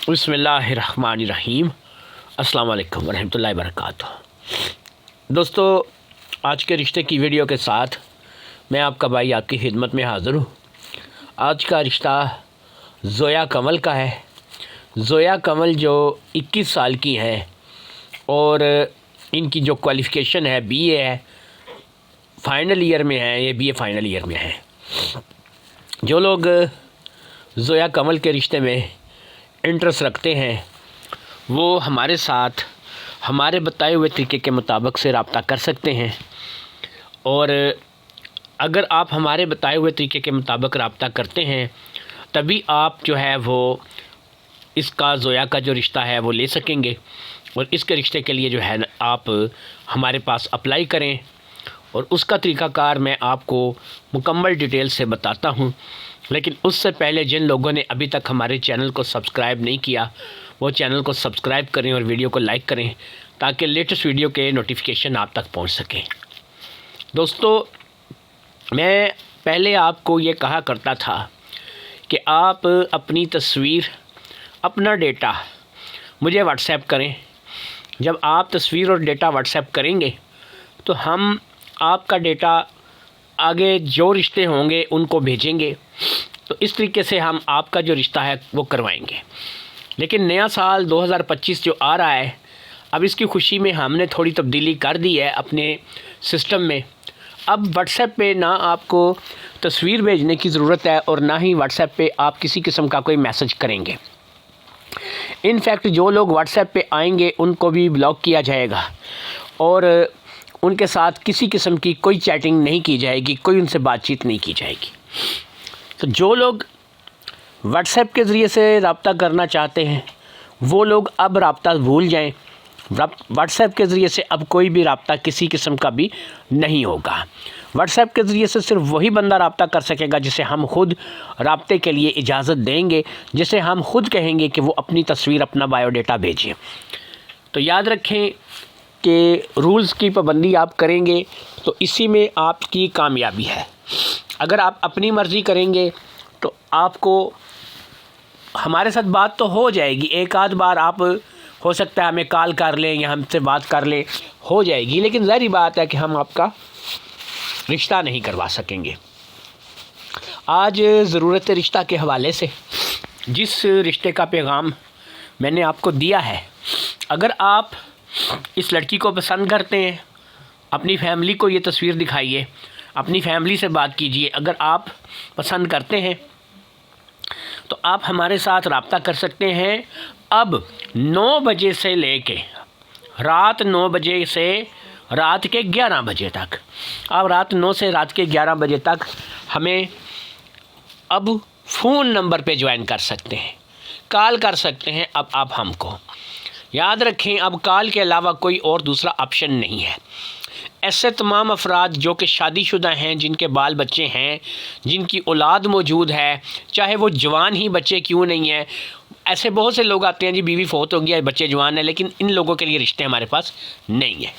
बिस्मिल्लाहिर्रहमानिर्रहीम। अस्सलाम वालेकुम वरहमतुल्लाहि वबरकातुहू। दोस्तों, आज के रिश्ते की वीडियो के साथ मैं आपका भाई आपकी खिदमत में हाज़िर हूँ। आज का रिश्ता ज़ोया कमल का है। ज़ोया कमल जो 21 साल की हैं और इनकी जो क्वालिफ़िकेशन है बीए है, फ़ाइनल ईयर में है, ये बीए फ़ाइनल ईयर में है। जो लोग ज़ोया कमल के रिश्ते में इंटरेस्ट रखते हैं वो हमारे साथ हमारे बताए हुए तरीके के मुताबिक से रब्ता कर सकते हैं। और अगर आप हमारे बताए हुए तरीके के मुताबिक रब्ता करते हैं तभी आप जो है वो इसका ज़ोया का जो रिश्ता है वो ले सकेंगे। और इसके रिश्ते के लिए जो है आप हमारे पास अप्लाई करें और उसका तरीक़ाकार मैं आपको मुकम्मल डिटेल से बताता हूँ। लेकिन उससे पहले जिन लोगों ने अभी तक हमारे चैनल को सब्सक्राइब नहीं किया वो चैनल को सब्सक्राइब करें और वीडियो को लाइक करें ताकि लेटेस्ट वीडियो के नोटिफिकेशन आप तक पहुंच सकें। दोस्तों, मैं पहले आपको ये कहा करता था कि आप अपनी तस्वीर, अपना डेटा मुझे व्हाट्सएप करें। जब आप तस्वीर और डेटा व्हाट्सएप करेंगे तो हम आपका डेटा आगे जो रिश्ते होंगे उनको भेजेंगे। तो इस तरीके से हम आपका जो रिश्ता है वो करवाएंगे। लेकिन नया साल 2025 जो आ रहा है, अब इसकी खुशी में हमने थोड़ी तब्दीली कर दी है अपने सिस्टम में। अब व्हाट्सएप पे ना आपको तस्वीर भेजने की ज़रूरत है और ना ही व्हाट्सएप पे आप किसी किस्म का कोई मैसेज करेंगे। इनफैक्ट जो लोग व्हाट्सएप पे आएंगे उनको भी ब्लॉक किया जाएगा और उनके साथ किसी किस्म की कोई चैटिंग नहीं की जाएगी, कोई उनसे बातचीत नहीं की जाएगी। तो जो लोग व्हाट्सएप के ज़रिए से रब्ता करना चाहते हैं वो लोग अब रब्ता भूल जाएं। व्हाट्सएप के ज़रिए से अब कोई भी रब्ता किसी किस्म का भी नहीं होगा। व्हाट्सएप के ज़रिए से सिर्फ वही बंदा रब्ता कर सकेगा जिसे हम खुद रब्ते के लिए इजाज़त देंगे, जिसे हम खुद कहेंगे कि वो अपनी तस्वीर, अपना बायोडेटा भेजें। तो याद रखें कि रूल्स की पाबंदी आप करेंगे तो इसी में आपकी कामयाबी है। अगर आप अपनी मर्ज़ी करेंगे तो आपको हमारे साथ बात तो हो जाएगी, एक आध बार आप हो सकता है हमें कॉल कर लें या हमसे बात कर लें, हो जाएगी, लेकिन ज़ाहिर बात है कि हम आपका रिश्ता नहीं करवा सकेंगे। आज ज़रूरत रिश्ता के हवाले से जिस रिश्ते का पैगाम मैंने आपको दिया है, अगर आप इस लड़की को पसंद करते हैं, अपनी फैमिली को ये तस्वीर दिखाइए, अपनी फैमिली से बात कीजिए। अगर आप पसंद करते हैं तो आप हमारे साथ रब्ता कर सकते हैं। अब 9 बजे से लेके रात 9 बजे से रात के 11 बजे तक, आप रात 9 से रात के 11 बजे तक हमें अब फ़ोन नंबर पे ज्वाइन कर सकते हैं, कॉल कर सकते हैं। अब आप हमको याद रखें, अब कॉल के अलावा कोई और दूसरा ऑप्शन नहीं है। ऐसे तमाम अफराद जो कि शादीशुदा हैं, जिनके बाल बच्चे हैं, जिनकी औलाद मौजूद है, चाहे वो जवान ही बच्चे क्यों नहीं हैं, ऐसे बहुत से लोग आते हैं जी बीवी फौत हो गया, बच्चे जवान हैं, लेकिन इन लोगों के लिए रिश्ते हमारे पास नहीं है।